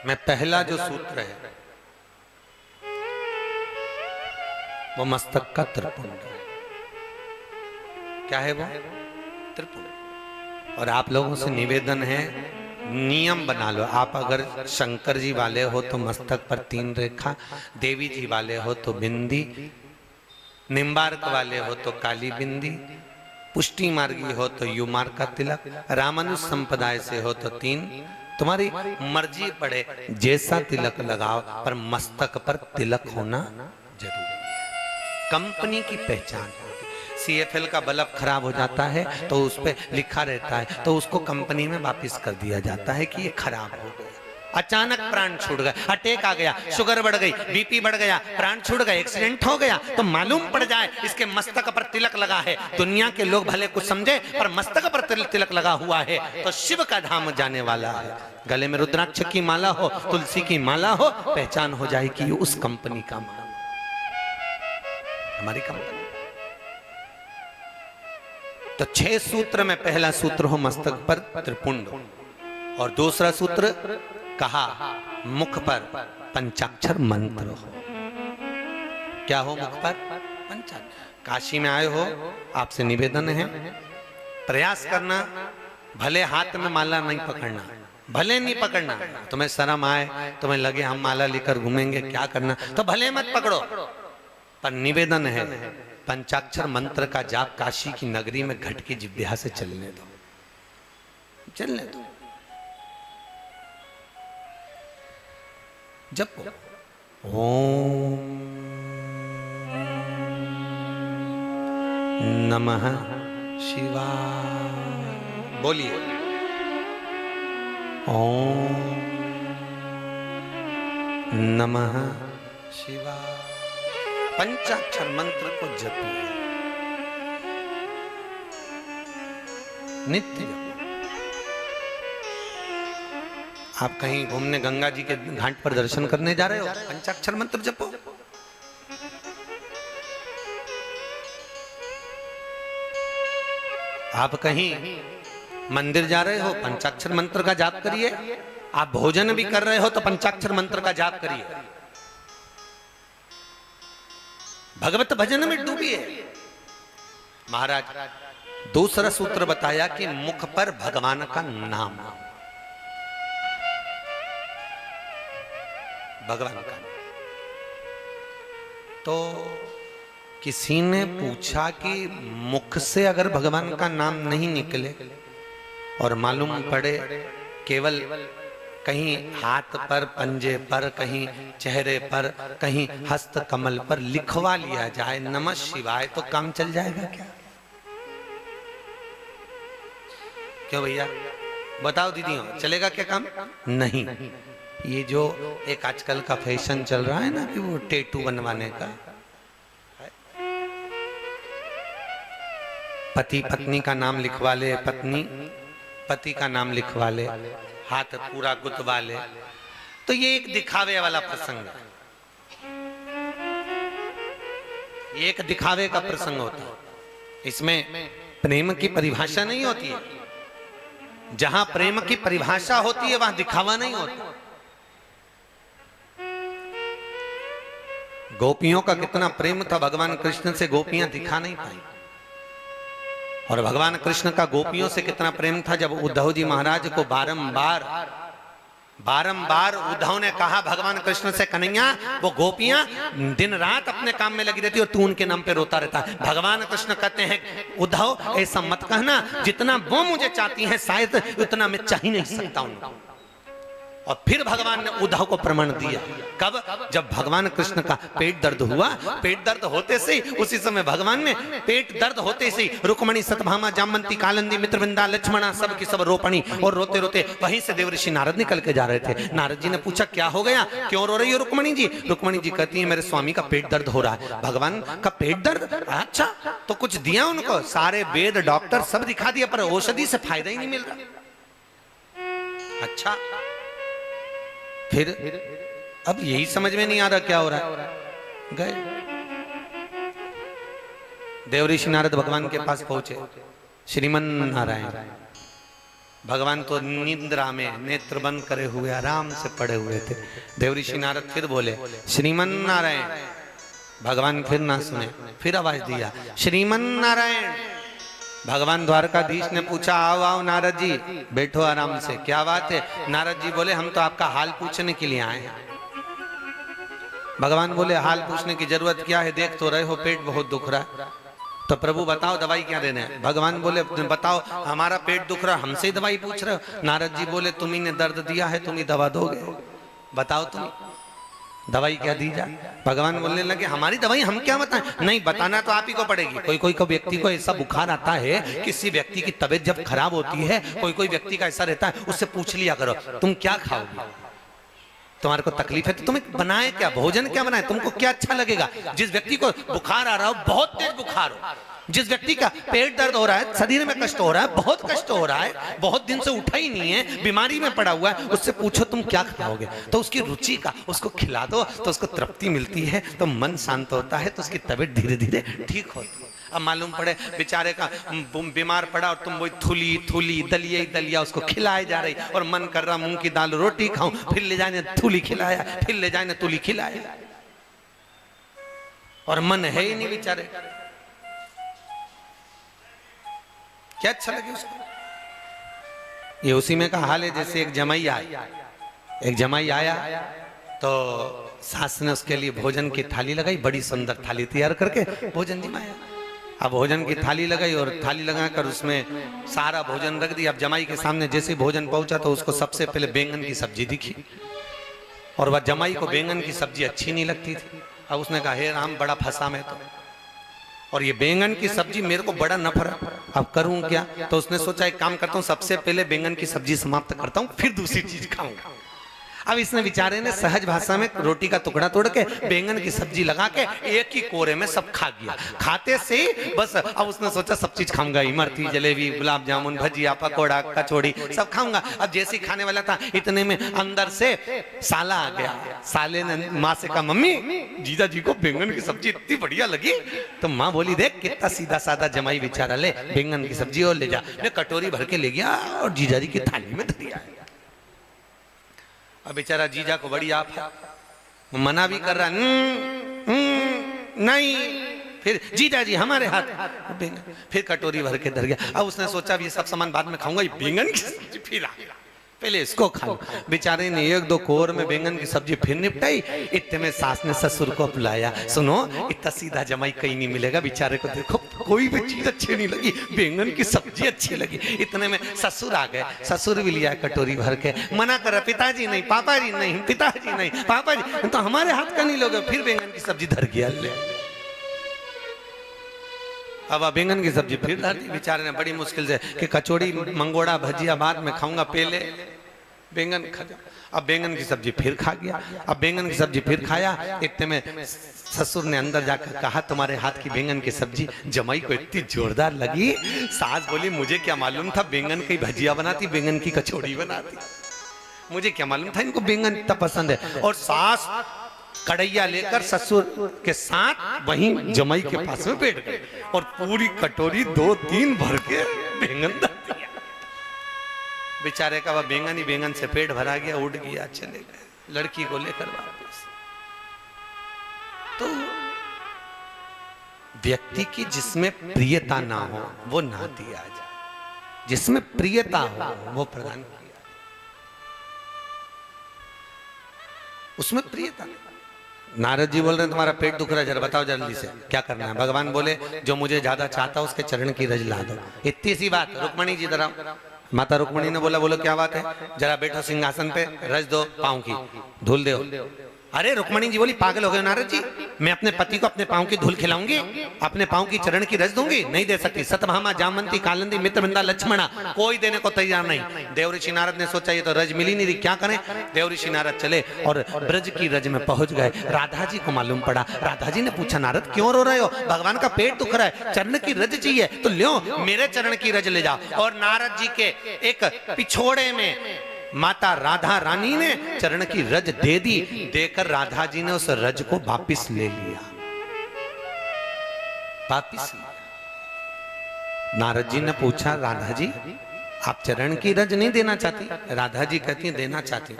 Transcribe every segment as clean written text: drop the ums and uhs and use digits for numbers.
में पहला जो सूत्र है वो मस्तक का त्रिपुंड है। क्या है वो? त्रिपुंड। और आप लोगों से निवेदन है, नियम बना लो। आप अगर शंकर जी वाले हो तो मस्तक पर 3 रेखा, देवी जी वाले हो तो बिंदी, निम्बार्क वाले हो तो काली बिंदी, पुष्टि मार्गी हो तो युमार्ग का तिलक, रामानुज संप्रदाय से हो तो 3। तुम्हारी मर्जी पड़े जैसा तिलक लगाओ, पर मस्तक पर तिलक होना जरूरी है। कंपनी की पहचान। CFL का बल्ब खराब हो जाता है तो उस पे लिखा रहता है, तो उसको कंपनी में वापस कर दिया जाता है कि ये खराब हो गया। अचानक प्राण छूट गए, अटैक आ गया, शुगर बढ़ गई, BP बढ़ गया, प्राण छूट गए, एक्सीडेंट हो गया, तो मालूम पड़ जाए इसके मस्तक पर तिलक लगा है। दुनिया के लोग भले कुछ समझे, पर मस्तक पर तिलक लगा हुआ है तो शिव का धाम जाने वाला है। गले में रुद्राक्ष की माला हो, तुलसी की माला हो, पहचान हो जाए कि उस कंपनी का माल, हमारी कंपनी। तो 6 सूत्र में पहला सूत्र हो मस्तक पर त्रिपुंड, और दूसरा सूत्र कहा मुख पर पंचाक्षर मंत्र हो। क्या हो मुख पर? पंचाक्षर। काशी में आए हो, आपसे निवेदन है, प्रयास करना, भले हाथ में माला नहीं पकड़ना, भले नहीं पकड़ना, तुम्हें शर्म आए, तुम्हें लगे हम माला लेकर घूमेंगे क्या करना, तो भले मत पकड़ो, पर निवेदन है पंचाक्षर मंत्र का जाप काशी की नगरी में घट की जिब्या से चलने दो, चलने दो। जपो ओम नमः शिवाय, बोलिए ओम नमः शिवाय। पंचाक्षर मंत्र को जपिए, नित्य जपो। आप कहीं घूमने गंगा जी के घाट पर दर्शन करने जा रहे हो, पंचाक्षर मंत्र जपो। आप कहीं मंदिर जा रहे हो, पंचाक्षर मंत्र का जाप करिए। आप भोजन भी कर रहे हो तो पंचाक्षर मंत्र का जाप करिए। भगवत भजन में डूबिए। महाराज दूसरा सूत्र बताया कि मुख पर भगवान का नाम, भगवान का। तो किसी ने पूछा कि मुख से अगर भगवान का नाम नहीं निकले और मालूम पड़े केवल कहीं हाथ पर, पंजे पर, कहीं चेहरे पर, कहीं हस्त कमल पर लिखवा लिया जाए नमः शिवाय, तो काम चल जाएगा क्या? क्यों भैया बताओ दीदी, चलेगा क्या काम? नहीं। ये जो एक आजकल का फैशन चल रहा है ना कि वो टैटू बनवाने का, पति पत्नी का नाम लिखवा ले, पत्नी पति का नाम लिखवा ले, हाथ पूरा गुथवा ले, तो ये एक दिखावे वाला प्रसंग है। ये एक दिखावे का प्रसंग होता है, इसमें प्रेम की परिभाषा नहीं होती है। जहां प्रेम की परिभाषा होती है वहां दिखावा नहीं होता। गोपियों का कितना प्रेम था भगवान कृष्ण से, गोपियां दिखा नहीं पाई। और भगवान कृष्ण का गोपियों से कितना प्रेम था, जब उद्धव जी महाराज को बारंबार उद्धव ने कहा भगवान कृष्ण से, कन्हैया वो गोपियां दिन रात अपने काम में लगी रहती और तू उनके नाम पे रोता रहता है। भगवान कृष्ण कहते हैं उद्धव ऐसा मत कहना, जितना वो मुझे चाहती हैं शायद उतना मैं चाह ही नहीं सकता उनको। और फिर भगवान ने उद्धव को प्रमाण दिया। कब? जब भगवान कृष्ण का पेट दर्द हुआ, पेट दर्द होते से उसी समय भगवान ने पेट दर्द होते से रुक्मणी, सतभामा, जामवंती, कालिंदी, मित्रविंदा, लक्ष्मणा सब की सब रोपणी, और रोते रोते वहीं से देवऋषि नारद निकल के जा रहे थे। नारद जी ने पूछा क्या हो गया, क्यों रो रही हो रुक्मणी जी? रुक्मणी जी कहती है मेरे स्वामी का पेट दर्द हो रहा है। भगवान का पेट दर्द? अच्छा, तो कुछ दिया उनको? सारे वेद डॉक्टर सब दिखा दिया, पर औषधि से फायदा ही नहीं मिल रहा। अच्छा, फिर अब यही समझ में नहीं आ रहा क्या हो रहा है। गए देवऋषि नारद भगवान के पास पहुंचे। श्रीमन नारायण भगवान तो निद्रा में नेत्र बंद करे हुए आराम से पड़े हुए थे। देवऋषि नारद फिर बोले श्रीमन नारायण। भगवान फिर ना सुने, फिर आवाज दिया श्रीमन नारायण। भगवान द्वारकाधीश ने पूछा आओ आओ नारद जी, बैठो आराम से, क्या बात है? नारद जी बोले हम तो आपका हाल पूछने के लिए आए हैं। भगवान बोले हाल पूछने की जरूरत क्या है, देख तो रहे हो पेट बहुत दुख रहा है, तो प्रभु बताओ दवाई क्या देने है? भगवान बोले बताओ हमारा पेट दुख रहा है, हमसे ही दवाई पूछ रहे हो? नारद जी बोले तुम्ही ने दर्द दिया है, तुम ही दवा दोगे, बताओ तुम दवाई क्या दी जाए? भगवान बोलने लगे हमारी दवाई हम क्या बताएं? नहीं बताना तो आप ही को पड़ेगी। कोई कोई को व्यक्ति को ऐसा बुखार आता है, किसी व्यक्ति की तबीयत जब खराब होती है, कोई कोई व्यक्ति का ऐसा रहता है, उससे पूछ लिया करो तुम क्या खाओगे, तुम्हारे को तकलीफ है तो तुम्हें बनाए क्या, भोजन क्या बनाए, तुमको क्या अच्छा लगेगा। जिस व्यक्ति को बुखार आ रहा हो, बहुत तेज बुखार हो, जिस व्यक्ति का पेट दर्द हो रहा है, शरीर में कष्ट हो रहा है, बहुत कष्ट हो रहा है, बहुत दिन से उठा ही नहीं है, बीमारी में पड़ा हुआ है, उससे पूछो तुम क्या खाओगे, तो उसकी रुचि का उसको खिला दो, तो उसको तृप्ति मिलती है, तो मन शांत होता है, तो उसकी तबीयत धीरे धीरे ठीक होती है। अब मालूम पड़े बेचारे का बीमार पड़ा और तुम वही थूली थूली दलिया ही दलिया उसको खिलाए जा रही, और मन कर रहा मूंग की दाल रोटी खाऊं, फिर ले जाने थूली खिलाया, फिर ले जाने तुली खिलाया, और मन है ही नहीं बेचारे, क्या अच्छा लगे उसको। ये उसी में का हाल है जैसे एक जमाई आया, एक जमाई आया तो सास ने उसके लिए भोजन की थाली लगाई, बड़ी सुंदर थाली तैयार करके भोजन जमाया। अब भोजन की थाली लगाई और थाली लगाकर उसमें सारा भोजन रख दिया। अब जमाई के सामने जैसे भोजन पहुंचा तो उसको सबसे पहले बैंगन की सब्जी दिखी, और वह जमाई को बैंगन की सब्जी अच्छी नहीं लगती थी। अब उसने कहा हे राम बड़ा फंसा मैं तो, और ये बैंगन की सब्जी मेरे को बड़ा नफरत, अब करूं क्या? तो उसने सोचा एक काम करता हूं, सबसे पहले बैंगन की सब्जी समाप्त करता हूं, फिर दूसरी चीज खाऊंगा। अब इसने बेचारे ने सहज भाषा में रोटी का टुकड़ा तोड़ के बैंगन की सब्जी लगा के एक ही कोरे में सब खा गया। खाते से बस अब उसने सोचा सब चीज खाऊंगा, इमरती जलेबी गुलाब जामुन भजिया पकौड़ा कचौड़ी सब खाऊंगा। अब जैसे ही खाने वाला था इतने में अंदर से साला आ गया। साले ने माँ से कहा मम्मी जीजा जी को बैंगन की सब्जी इतनी बढ़िया लगी। तो माँ बोली देख कितना सीधा साधा जमाई बेचारा, ले बैंगन की सब्जी और ले जा। कटोरी भर के ले गया और जीजा जी की थाली में धर दिया। अब बेचारा जीजा को बड़ी आप मना भी कर रहा नहीं, फिर जीजा जी हमारे हाथ, फिर कटोरी भर के धर गया। अब उसने सोचा ये सब सामान बाद में खाऊंगा, ये बैंगन की सब्जी फिर आ गया, पहले इसको खा। बेचारे ने एक दो कोर में बैंगन की सब्जी फिर निपटाई। इतने में सास ने ससुर को बुलाया, सुनो इतना सीधा जमाई कहीं नहीं मिलेगा, बेचारे को देखो कोई भी चीज अच्छी नहीं लगी, बैंगन की सब्जी अच्छी लगी। इतने में ससुर आ गए, ससुर भी लिया कटोरी भर के, मना कर पिताजी नहीं पापा जी नहीं, पिताजी नहीं पापा जी, तो हमारे हाथ का नहीं लोगे। फिर बैंगन की सब्जी धर गया ले। अब बैंगन की सब्जी फिर धर दी बेचारे ने बड़ी मुश्किल से कि कचौड़ी मंगोड़ा भजिया बाद में खाऊंगा, पहले बैंगन खा जा। अब बैंगन की सब्जी फिर खा गया। अब बैंगन की सब्जी फिर खाया। इतने में ससुर ने अंदर जाकर कहा तुम्हारे हाथ की बैंगन की सब्जी जमाई को इतनी जोरदार लगी। सास बोली मुझे क्या मालूम था बैंगन की भजिया बनाती, बैंगन की कचौड़ी बनाती, मुझे क्या मालूम था इनको बैंगन इतना पसंद है। और सास कढ़ैया लेकर ससुर के साथ वहीं जमाई के पास में बैठ गए और पूरी कटोरी 2-3 भर के बैंगन धर दिया। बेचारे का वह बैंगन ही बैंगन से पेट भरा गया, उड़ गया, चले गए लड़की को लेकर वापस। तो व्यक्ति की जिसमें प्रियता ना हो वो ना दिया जाए, जिसमें प्रियता हो वो प्रदान किया, उसमें प्रियता नहीं। नारद जी बोल रहे हैं तुम्हारा पेट दुख रहा है, जरा बताओ जल्दी से क्या करना है। भगवान बोले जो मुझे ज्यादा चाहता उसके चरण की रज ला दो। इतनी सी बात। रुक्मणी जी जरा, माता रुक्मणी ने बोला बोलो क्या बात है, जरा बैठो सिंहासन पे, रज दो पाँव की, धूल दो। अरे रुक्मणी जी बोली पागल हो गए नारद जी, मैं अपने पति को अपने पाँव की धूल खिलाऊंगी, अपने पाँव की चरण की रज दूंगी? नहीं दे सकती। सतभामा जामवंती कालिंदी मित्रवृंदा लक्ष्मणा कोई देने को तैयार नहीं। देवऋषि नारद ने सोचा ये तो रज मिली नहीं रही, क्या करें। देवऋषि नारद चले और ब्रज की रज में पहुंच गए। राधा जी को मालूम पड़ा। राधा जी ने पूछा नारद क्यों रो रहे हो, भगवान का पेट दुख रहा है, चरण की रज चाहिए तो लो मेरे चरण की रज ले जाओ। और नारद जी के एक पिछोड़े में माता राधा रानी ने चरण की रज दे दी। देकर राधा जी ने उस रज को वापिस ले लिया, वापिस लिया। नारद जी ने पूछा राधा जी आप चरण की रज नहीं देना चाहती, राधा जी कहती हैं देना चाहती,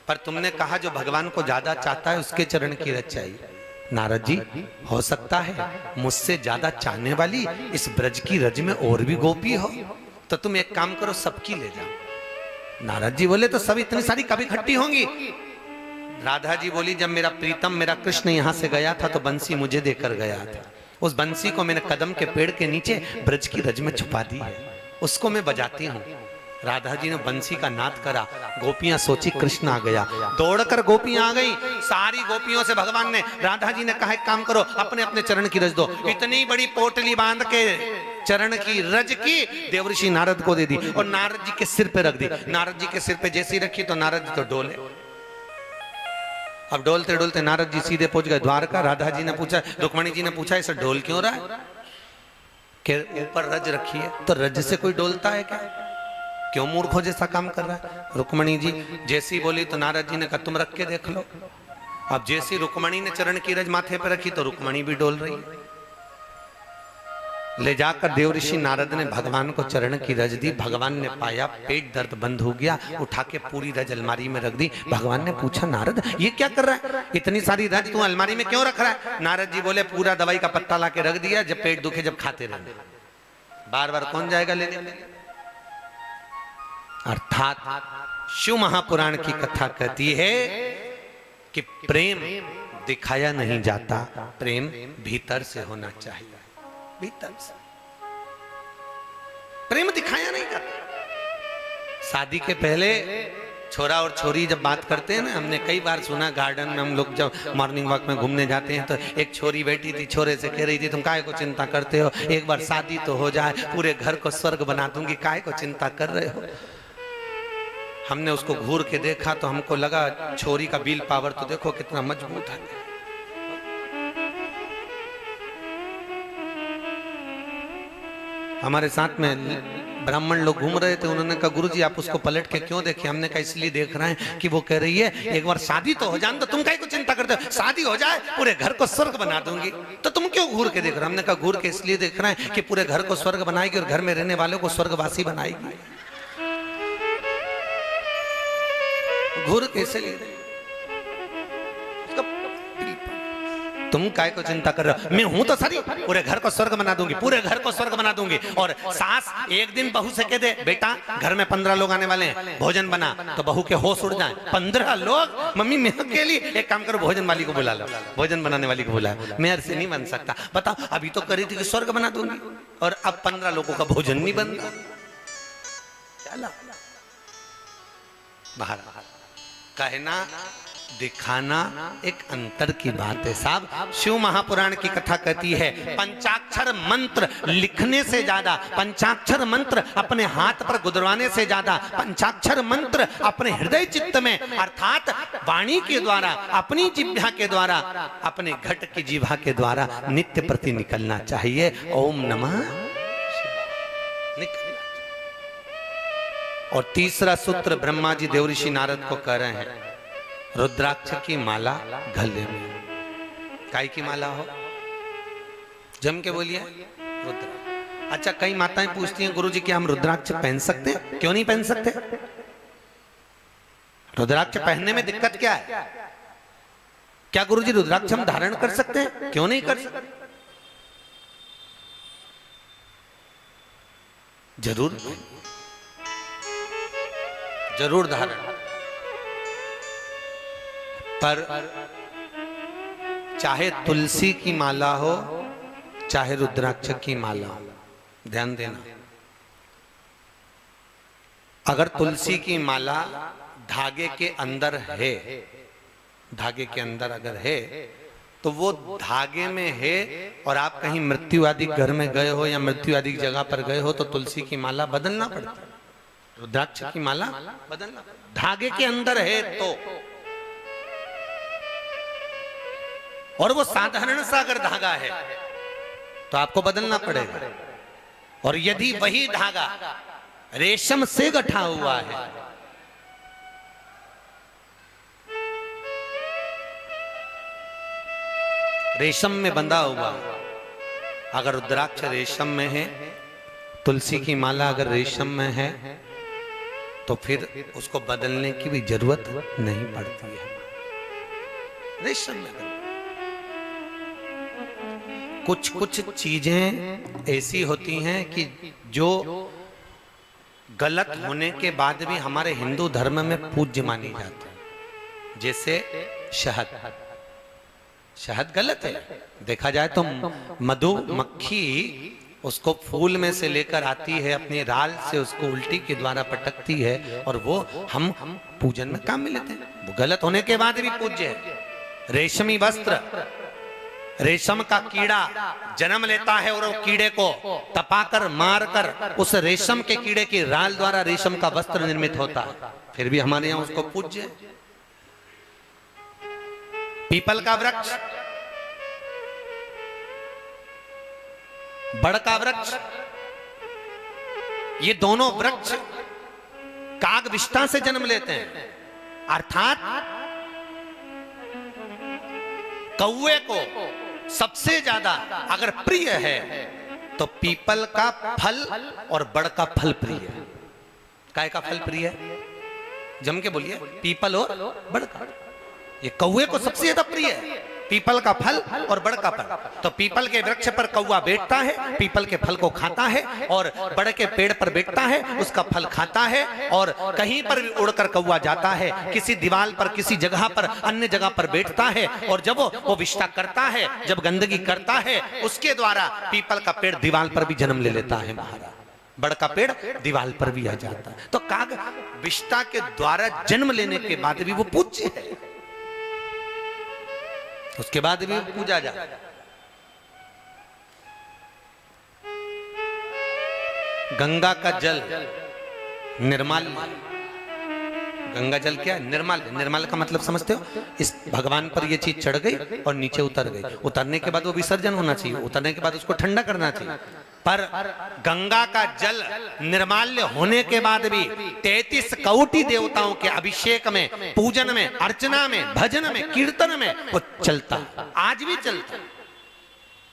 पर तुमने कहा जो भगवान को ज्यादा चाहता है उसके चरण की रज चाहिए। नारद जी, हो सकता है मुझसे ज्यादा चाहने वाली इस ब्रज की रज में और भी गोपी हो, तो तुम एक काम करो, सबकी ले जाओ। नारद जी बोले तो सब इतनी सारी कभी इकट्ठी होंगी? राधा जी बोली, जब मेरा प्रीतम मेरा कृष्ण यहां से गया था तो बंसी मुझे देकर गया था, उस बंसी को मैंने कदम के पेड़ के नीचे ब्रज की रज में छुपा दी है, उसको मैं बजाती हूँ। राधा जी ने बंसी का नाद करा, गोपियां सोची कृष्ण आ गया, दौड़कर गोपियां आ गई, सारी गोपियों से भगवान ने, राधा जी ने कहा एक काम करो, अपने अपने चरण की रज दो। इतनी बड़ी पोटली बांध के चरण की रज की देवर्षि नारद को दे दी और नारद जी के सिर पे रख दी। नारद जी के सिर पे जैसी रखी तो नारद जी तो डोले। अब डोलते डोलते नारद जी सीधे पहुंच गए द्वारका। राधा जी ने पूछा, रुक्मणी जी ने पूछा, इसे डोल क्यों रहा है? कि ऊपर रज रखी है, तो रज से कोई डोलता है क्या? क्यों मूर्खों जैसा काम कर रहा है? रुक्मणी जी जैसी बोली तो नारद जी ने कहा तुम रख के देख लो। अब जैसी रुक्मणी ने चरण की रज माथे पर रखी तो रुक्मणी भी डोल रही है। ले जाकर देवऋषि नारद ने भगवान को चरण की रज दी। भगवान ने पाया पेट दर्द बंद हो गया, उठा के पूरी रज अलमारी में रख दी। भगवान ने पूछा, नारद ये क्या कर रहा है? इतनी सारी रज तू अलमारी में क्यों रख रहा है? नारद जी बोले, पूरा दवाई का पत्ता ला के रख दिया, जब पेट दुखे जब खाते रहने, बार बार कौन जाएगा लेने। अर्थात शिव महापुराण की कथा कहती है कि प्रेम दिखाया नहीं जाता, प्रेम भीतर से होना चाहिए, भीतर से। प्रेम दिखाया नहीं जाता। शादी के पहले छोरा और छोरी जब बात करते हैं ना, हमने कई बार सुना, गार्डन में हम लोग जब मॉर्निंग वॉक में घूमने जाते हैं तो एक छोरी बैठी थी, छोरे से कह रही थी, तुम काहे को चिंता करते हो, एक बार शादी तो हो जाए, पूरे घर को स्वर्ग बना दूंगी, काहे को चिंता कर रहे हो। हमने उसको घूर के देखा तो हमको लगा छोरी का विल पावर तो देखो कितना मजबूत है। हमारे साथ में ब्राह्मण लोग घूम रहे थे, उन्होंने कहा गुरुजी आप उसको पलट के क्यों देखे? हमने कहा इसलिए देख रहे हैं कि वो कह रही है एक बार शादी तो हो जाए, तो तुम काहे को चिंता करते हो, शादी हो जाए पूरे घर को स्वर्ग बना दूंगी, तो तुम क्यों घूर के देख रहे हो? हमने कहा घूर के इसलिए देख रहे हैं कि पूरे घर को स्वर्ग बनाएगी और घर में रहने वालों को स्वर्गवासी बनाएगी। घूर कैसे ले रहे? तुम काय को चिंता कर रहे हो? मैं हूं तो सरी, पूरे घर को स्वर्ग बना दूंगी, पूरे घर को स्वर्ग बना दूंगी। और सास एक दिन बहू से कह दे, बेटा घर में 15 लोग आने वाले हैं, भोजन बना, तो बहू के होश उड़ जाए। 15 लोग? मम्मी मैं अकेली? एक काम करो, भोजन वाली को बुला लो, भोजन बनाने वाली को बुला, मेरे से नहीं बन सकता। बताओ, अभी तो करी थी कि स्वर्ग बना दूंगी और अब 15 लोगों का भोजन नहीं बन रहा। चला बाहर कहना दिखाना एक अंतर की बात है साहब। शिव महापुराण की कथा कहती है पंचाक्षर मंत्र लिखने से ज्यादा, पंचाक्षर मंत्र अपने हाथ पर गुदरवाने से ज्यादा, पंचाक्षर मंत्र अपने हृदय चित्त में अर्थात वाणी के द्वारा, अपनी जिह्वा के द्वारा, अपने घट की जिह्वा के द्वारा नित्य प्रति निकलना चाहिए। ओम नमः शिवाय। और तीसरा सूत्र ब्रह्मा जी देवऋषि नारद को कह रहे हैं, रुद्राक्ष की माला गले में। काय की माला हो? जम के बोलिए, रुद्राक्ष। अच्छा, कई माताएं पूछती हैं गुरुजी क्या हम रुद्राक्ष पहन सकते हैं? क्यों नहीं पहन सकते? रुद्राक्ष पहनने में दिक्कत क्या है? क्या गुरुजी रुद्राक्ष हम धारण कर सकते हैं? क्यों नहीं कर सकते? जरूर जरूर धारण, पर चाहे तुलसी की माला हो चाहे रुद्राक्ष की माला हो, ध्यान देना। अगर तुलसी की माला धागे के अंदर है, धागे के अंदर अगर है तो वो धागे में है और आप कहीं मृत्यु आदि घर में गए हो या मृत्यु आदि जगह पर गए हो तो तुलसी की माला बदलना पड़ता है, रुद्राक्ष की माला बदलना। धागे के अंदर है तो, और वो साधारण सा अगर धागा है तो आपको बदलना पड़ेगा। और यदि वही धागा रेशम से गठा हुआ है, रेशम में बंधा हुआ, अगर रुद्राक्ष रेशम में है, तुलसी की माला अगर रेशम में है तो फिर उसको बदलने की भी जरूरत नहीं पड़ती है। रेशम में कुछ कुछ चीजें ऐसी होती हैं कि जो गलत होने के बाद भी हमारे हिंदू धर्म में पूज्य मानी जाती है। जैसे शहद, शहद गलत है, देखा जाए तो मधुमक्खी उसको फूल में से लेकर आती है, अपनी राल से उसको उल्टी के द्वारा पटकती है और वो हम पूजन में काम में लेते हैं। वो गलत होने के बाद भी पूज्य है। रेशमी वस्त्र, रेशम का कीड़ा जन्म लेता है और वो कीड़े को तपाकर मारकर उस रेशम के कीड़े की राल द्वारा रेशम का वस्त्र निर्मित होता है, फिर भी हमारे यहां उसको पूज्य है। पीपल का वृक्ष, बड़ का वृक्ष, ये दोनों वृक्ष काग विष्ठा से जन्म लेते हैं, अर्थात कौवे को सबसे ज्यादा अगर प्रिय है तो पीपल का फल और बड़ का फल प्रिय है। काय का फल प्रिय है? जम के बोलिए। पीपल और बड़ का। ये कौवे को सबसे ज्यादा प्रिय है, पीपल का फल और बड़ का फल। तो पीपल के वृक्ष पर कौवा बैठता है, पीपल के फल को खाता है, और बड़ के पेड़ पर बैठता है, उसका फल खाता है। और कहीं पर भी उड़कर कौवा जाता है, किसी दीवार पर, किसी जगह पर, अन्य जगह पर बैठता है, और जब वो विष्ठा करता है, जब गंदगी करता है, उसके द्वारा पीपल का पेड़ दीवार पर भी जन्म ले लेता है महाराज, बड़ का पेड़ दीवार पर भी आ जाता है। तो काग विष्ठा के द्वारा जन्म लेने के बाद भी वो पूज्य है, उसके बाद भी पूजा जाता। गंगा का जल निर्मल, गंगा जल क्या है? निर्मल। निर्मल का मतलब समझते हो? इस भगवान पर ये चीज चढ़ गई और नीचे उतर गई, उतरने के बाद वो विसर्जन होना चाहिए, उतरने के बाद उसको ठंडा करना चाहिए। पर गंगा का जल निर्माल्य होने के बाद भी 33 कोटि देवताओं के अभिषेक में, पूजन में, अर्चना में, भजन में, कीर्तन में वो चलता, आज भी चलता।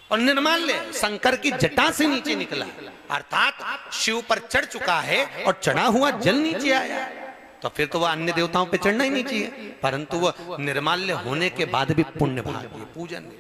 और निर्माल्य शंकर की जटा से नीचे निकला, अर्थात शिव पर चढ़ चुका है और चढ़ा हुआ जल नीचे आया, तो फिर तो वह अन्य देवताओं पे चढ़ना ही नहीं चाहिए, परंतु वह निर्माल्य होने के बाद भी पुण्य भाग्य पूजन